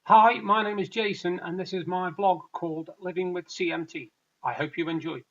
Hi, my name is Jason, and this is my vlog called Living with CMT. I hope you enjoy.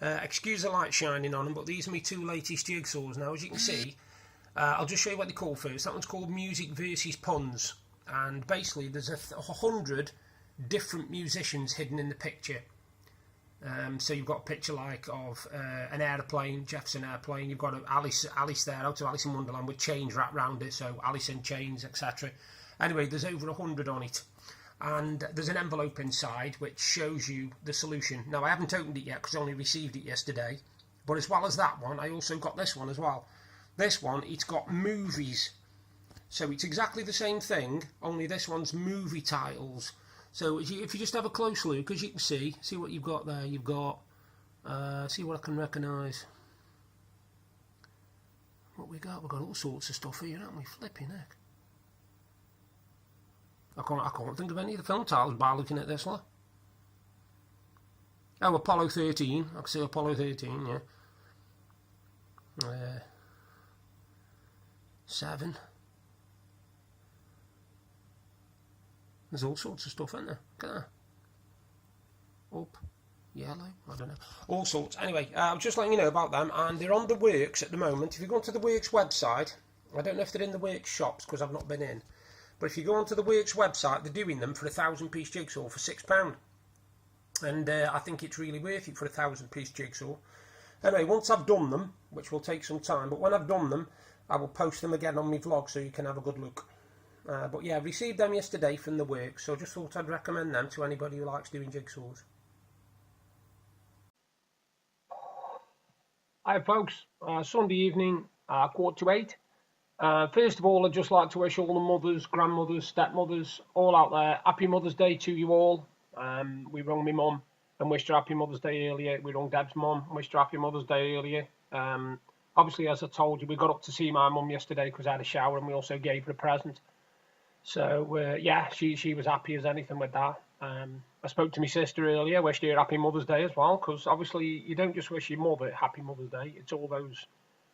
Excuse the light shining on them, but these are my two latest jigsaws now. As you can see, I'll just show you what they're called first. That one's called Music versus Puns, and basically there's 100 different musicians hidden in the picture. So you've got a picture like of an aeroplane, Jefferson Airplane. You've got Alice there, out of Alice in Wonderland, with chains wrapped round it, so Alice in Chains, etc. Anyway, there's over 100 on it. And there's an envelope inside which shows you the solution. Now, I haven't opened it yet because I only received it yesterday. But as well as that one, I also got this one as well. This one, it's got movies. So it's exactly the same thing, only this one's movie titles. So if you just have a close look, as you can see what you've got there. You've got, see what I can recognise. What we got? We've got all sorts of stuff here, haven't we? Flipping heck. I can't think of any of the film titles by looking at this one. Oh, Apollo 13. I can see Apollo 13, yeah. 7. There's all sorts of stuff, isn't there? Look at that. Up. Yellow. I don't know. All sorts. Anyway, I'm just letting you know about them, and they're on the Works at the moment. If you go onto the Works website, I don't know if they're in the Works shops because I've not been in. But if you go onto the Works website, they're doing them for a 1,000-piece jigsaw for £6. And I think it's really worth it for a 1,000-piece jigsaw. Anyway, once I've done them, which will take some time, but when I've done them, I will post them again on my vlog so you can have a good look. But yeah, I received them yesterday from the Works, so just thought I'd recommend them to anybody who likes doing jigsaws. Hi folks, Sunday evening, 7:45. First of all, I'd just like to wish all the mothers, grandmothers, stepmothers, all out there, Happy Mother's Day to you all. We rung my mum and wished her Happy Mother's Day earlier. We rung Deb's mum and wished her Happy Mother's Day earlier. Obviously, as I told you, we got up to see my mum yesterday because I had a shower, and we also gave her a present. So, yeah, she was happy as anything with that. I spoke to my sister earlier, wished her Happy Mother's Day as well, because obviously you don't just wish your mother Happy Mother's Day, it's all those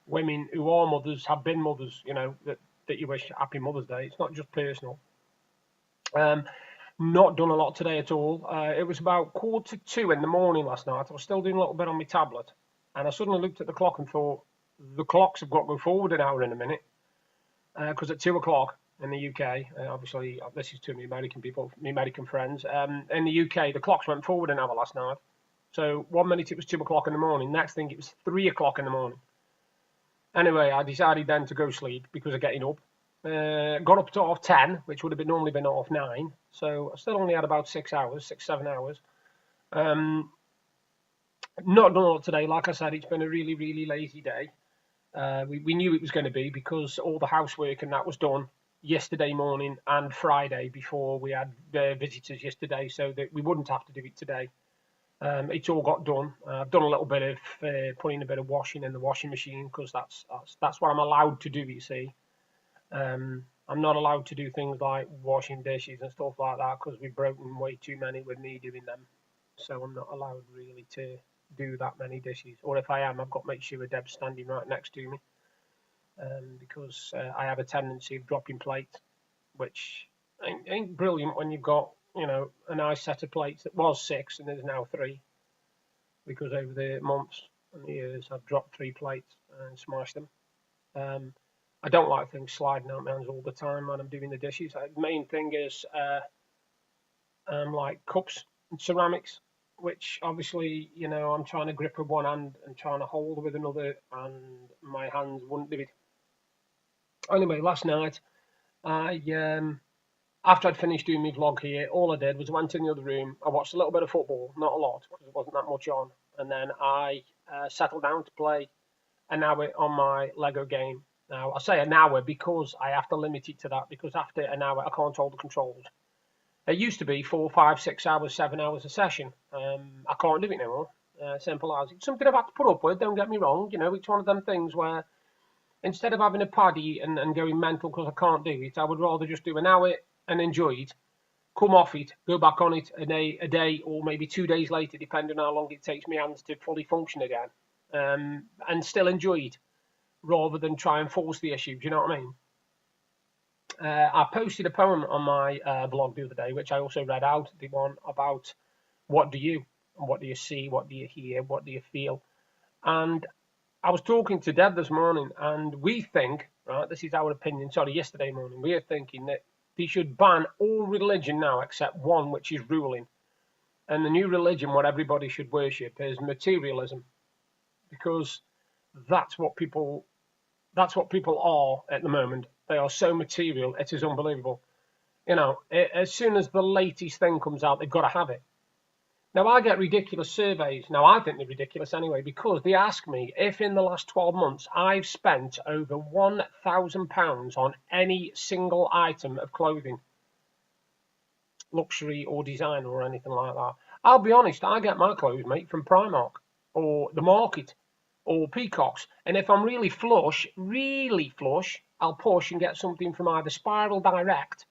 women who are mothers, have been mothers, you know, that you wish Happy Mother's Day. It's not just personal. Not done a lot today at all. It was about 1:45 in the morning last night. I was still doing a little bit on my tablet, and I suddenly looked at the clock and thought, the clocks have got to go forward an hour in a minute, because at 2 o'clock in the UK, obviously this is to me American people, my American friends, in the UK the clocks went forward an hour last night. So 1 minute it was 2 o'clock in the morning, next thing it was 3 o'clock in the morning. Anyway, I decided then to go sleep because of getting up. Got up to 10:30, which would have normally been 9:30. So I still only had about 6 hours, 7 hours. Not done a lot today. Like I said, it's been a really, really lazy day. We knew it was going to be because all the housework and that was done yesterday morning and Friday before we had visitors yesterday, so that we wouldn't have to do it today. It's all got done. I've done a little bit of putting a bit of washing in the washing machine because that's what I'm allowed to do. You see, I'm not allowed to do things like washing dishes and stuff like that because we've broken way too many with me doing them. So I'm not allowed really to do that many dishes. Or if I am, I've got to make sure Deb's standing right next to me, because I have a tendency of dropping plates, which ain't brilliant when you've got, you know, a nice set of plates that was 6 and there's now 3, because over the months and the years I've dropped 3 plates and smashed them. I don't like things sliding out my hands all the time when I'm doing the dishes. The main thing is like cups and ceramics, which obviously, you know, I'm trying to grip with one hand and trying to hold with another, and my hands wouldn't do it. Anyway, last night I after I'd finished doing my vlog here, all I did was went in the other room. I watched a little bit of football, not a lot, because there wasn't that much on. And then I settled down to play an hour on my Lego game. Now, I say an hour because I have to limit it to that, because after an hour, I can't hold the controls. It used to be 4, 5, 6 hours, 7 hours a session. I can't do it anymore. Simple as. It's something I've had to put up with, don't get me wrong. You know, it's one of them things where instead of having a paddy and going mental because I can't do it, I would rather just do an hour and enjoy it, come off it, go back on it a day or maybe 2 days later, depending on how long it takes my hands to fully function again, and still enjoy it, rather than try and force the issue. Do you know what I mean? I posted a poem on my blog the other day, which I also read out, the one about what do you, and what do you see, what do you hear, what do you feel. And I was talking to Deb this morning, and we think, right, this is our opinion, sorry, yesterday morning, we are thinking that they should ban all religion now except one, which is ruling. And the new religion, what everybody should worship, is materialism, because that's what people are at the moment. They are so material, it is unbelievable. You know, as soon as the latest thing comes out, they've got to have it. Now, I get ridiculous surveys. Now, I think they're ridiculous anyway, because they ask me if in the last 12 months I've spent over £1,000 on any single item of clothing, luxury or designer or anything like that. I'll be honest, I get my clothes, mate, from Primark or the market or Peacocks. And if I'm really flush, I'll push and get something from either Spiral Direct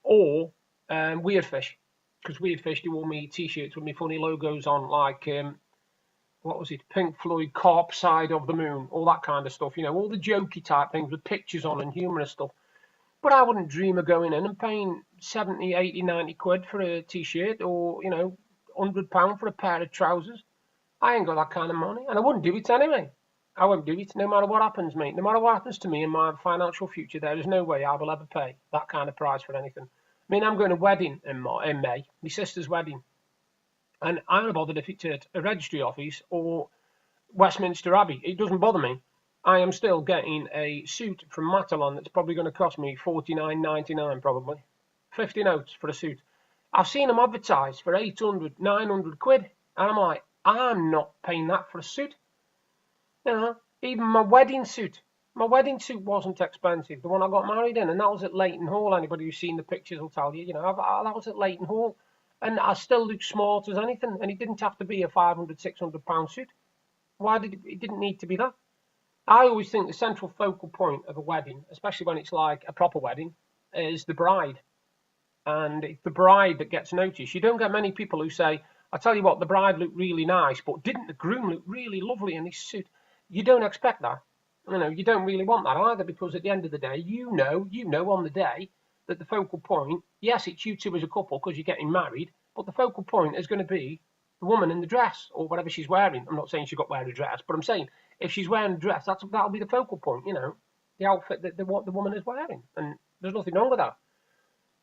or Weird Fish. Because Weird Fish do all me t-shirts with me funny logos on, like, what was it, Pink Floyd, Carp Side of the Moon, all that kind of stuff, you know, all the jokey type things with pictures on and humorous stuff. But I wouldn't dream of going in and paying 70, 80, 90 quid for a t-shirt, or, you know, £100 for a pair of trousers. I ain't got that kind of money, and I wouldn't do it anyway. I won't do it, no matter what happens, mate. No matter what happens to me in my financial future, there is no way I will ever pay that kind of price for anything. I mean, I'm going to a wedding in May, my sister's wedding, and I'm not bothered if it's at a registry office or Westminster Abbey. It doesn't bother me. I am still getting a suit from Matalan that's probably going to cost me $49.99, probably. 50 notes for a suit. I've seen them advertised for 800, 900 quid, and I'm like, I'm not paying that for a suit. You know, even my wedding suit wasn't expensive. The one I got married in, and that was at Leighton Hall. Anybody who's seen the pictures will tell you, you know, that was at Leighton Hall. And I still look smart as anything, and it didn't have to be a 500, 600 pound suit. Why did it didn't need to be that? I always think the central focal point of a wedding, especially when it's like a proper wedding, is the bride. And it's the bride that gets noticed. You don't get many people who say, I tell you what, the bride looked really nice, but didn't the groom look really lovely in his suit? You don't expect that. You know, you don't really want that either, because at the end of the day, you know on the day that the focal point, yes, it's you two as a couple because you're getting married, but the focal point is going to be the woman in the dress or whatever she's wearing. I'm not saying she's got to wear a dress, but I'm saying if she's wearing a dress, that'll be the focal point, you know, the outfit that the woman is wearing. And there's nothing wrong with that.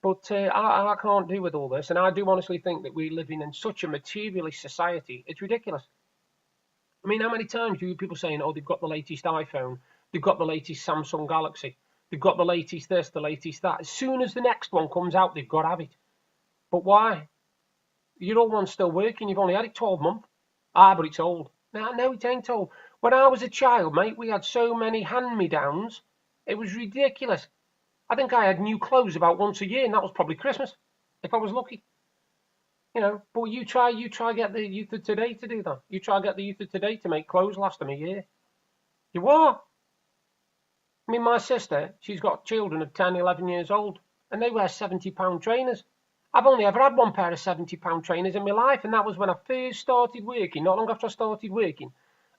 But I can't do with all this, and I do honestly think that we're living in such a materialist society. It's ridiculous. I mean, how many times do you hear people saying, oh, they've got the latest iPhone, they've got the latest Samsung Galaxy, they've got the latest this, the latest that. As soon as the next one comes out, they've got to have it. But why? Your old one's still working, you've only had it 12 months. Ah, but it's old. No, it ain't old. When I was a child, mate, we had so many hand-me-downs, it was ridiculous. I think I had new clothes about once a year, and that was probably Christmas, if I was lucky. You know, but you try get the youth of today to do that. You try get the youth of today to make clothes last them a year. You what? I mean, my sister, she's got children of 10, 11 years old, and they wear £70 trainers. I've only ever had one pair of £70 trainers in my life, and that was when I first started working. Not long after I started working,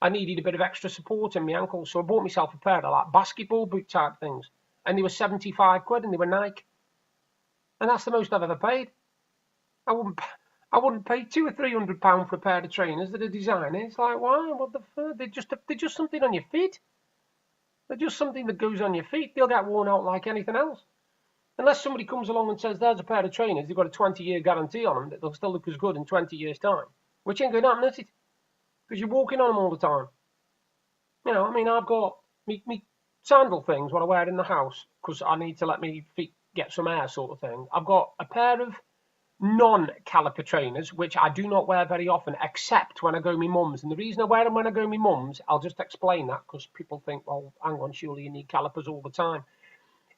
I needed a bit of extra support in my ankles, so I bought myself a pair of like basketball boot type things, and they were 75 quid, and they were Nike. And that's the most I've ever paid. I wouldn't pay £200 or £300 for a pair of trainers that are designer. It's like, why? What the fuck? They're just something on your feet. They're just something that goes on your feet. They'll get worn out like anything else. Unless somebody comes along and says, there's a pair of trainers, they've got a 20-year guarantee on them that they'll still look as good in 20 years' time. Which ain't going to happen, is it? Because you're walking on them all the time. You know, I mean, I've got me sandal things, what I wear in the house, because I need to let my feet get some air sort of thing. I've got a pair of non-caliper trainers, which I do not wear very often, except when I go to my mum's. And the reason I wear them when I go to my mum's, I'll just explain that, because people think, well, hang on, surely you need calipers all the time.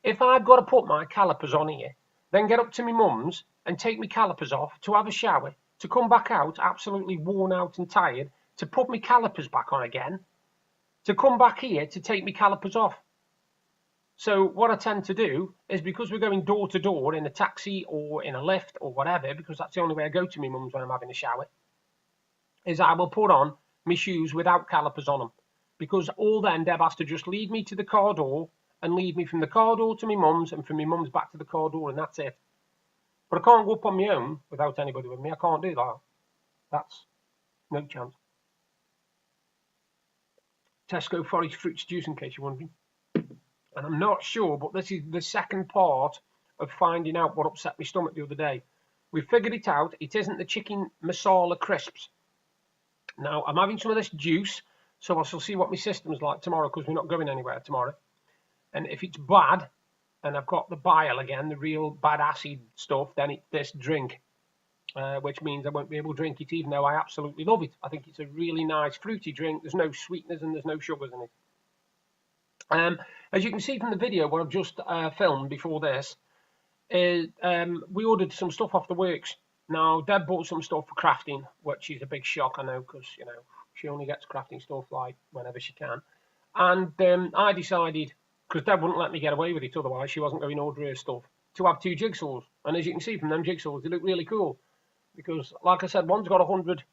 If I've got to put my calipers on here, then get up to my mum's and take my calipers off, to have a shower, to come back out absolutely worn out and tired, to put my calipers back on again, to come back here to take my calipers off. So what I tend to do is, because we're going door to door in a taxi or in a lift or whatever, because that's the only way I go to my mum's when I'm having a shower, is I will put on my shoes without calipers on them. Because all then Deb has to just lead me to the car door, and lead me from the car door to my mum's and from my mum's back to the car door, and that's it. But I can't go up on my own without anybody with me. I can't do that. That's no chance. Tesco Forest Fruits Juice, in case you're wondering. And I'm not sure, but this is the second part of finding out what upset my stomach the other day. We figured it out. It isn't the chicken masala crisps. Now, I'm having some of this juice, so I shall see what my system's like tomorrow, because we're not going anywhere tomorrow. And if it's bad, and I've got the bile again, the real bad acid stuff, then it's this drink, which means I won't be able to drink it, even though I absolutely love it. I think it's a really nice fruity drink. There's no sweeteners and there's no sugars in it. As you can see from the video what I've just filmed before this, we ordered some stuff off the works. Now, Deb bought some stuff for crafting, which is a big shock, I know, because, you know, she only gets crafting stuff like whenever she can. And I decided, because Deb wouldn't let me get away with it otherwise, she wasn't going to order her stuff, to have 2 jigsaws. And as you can see from them jigsaws, they look really cool. Because, like I said, one's got 100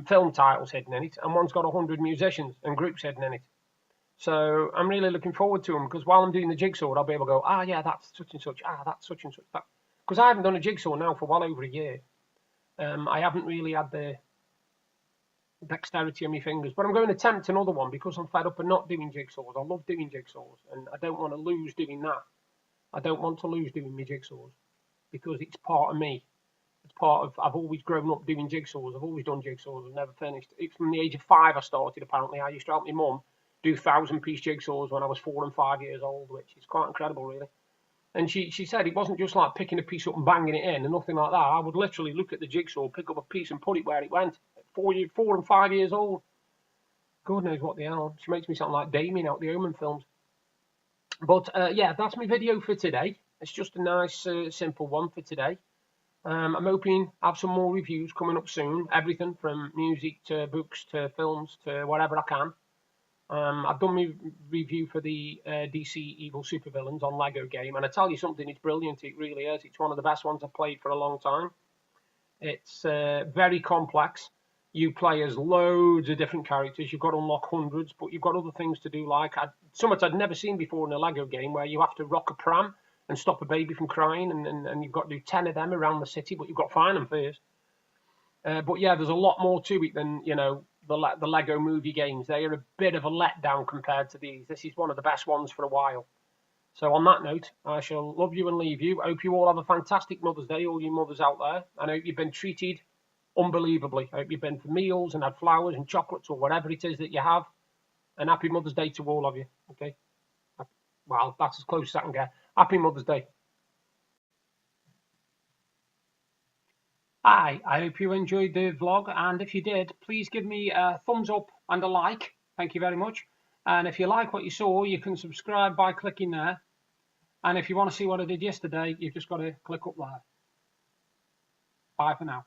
film titles hidden in it, and one's got 100 musicians and groups hidden in it. So I'm really looking forward to them, because while I'm doing the jigsaw, I'll be able to go, ah, yeah, that's such and such, ah, that's such and such. Because I haven't done a jigsaw now for well over a year. I haven't really had the dexterity on my fingers, but I'm going to attempt another one because I'm fed up of not doing jigsaws. I love doing jigsaws, and I don't want to lose doing that. I don't want to lose doing my jigsaws, because it's part of me. It's part of, I've always grown up doing jigsaws. I've always done jigsaws. I've never finished. It's from the age of 5 I started, apparently. I used to help my mum do 1,000-piece jigsaws when I was 4 and 5 years old, which is quite incredible, really. And she said it wasn't just like picking a piece up and banging it in and nothing like that. I would literally look at the jigsaw, pick up a piece and put it where it went. At 4 and 5 years old. God knows what the hell. She makes me sound like Damien out the Omen films. But yeah, that's my video for today. It's just a nice, simple one for today. I'm hoping I have some more reviews coming up soon. Everything from music to books to films to whatever I can. I've done my review for the DC Evil Supervillains on Lego game, and I tell you something, it's brilliant. It really is. It's one of the best ones I've played for a long time. It's very complex. You play as loads of different characters. You've got to unlock hundreds, but you've got other things to do, like something I'd never seen before in a Lego game, where you have to rock a pram and stop a baby from crying, and you've got to do 10 of them around the city, but you've got to find them first. But yeah, there's a lot more to it than, you know, the Lego movie games. They are a bit of a letdown compared to these. This is one of the best ones for a while. So on that note, I shall love you and leave you. I hope you all have a fantastic Mother's Day, all you mothers out there. I hope you've been treated unbelievably. I hope you've been for meals and had flowers and chocolates or whatever it is that you have. And happy Mother's Day to all of you. Okay? Well, that's as close as I can get. Happy Mother's Day. Hi, I hope you enjoyed the vlog, and if you did, please give me a thumbs up and a like. Thank you very much. And if you like what you saw, you can subscribe by clicking there. And if you want to see what I did yesterday, you've just got to click up there. Bye for now.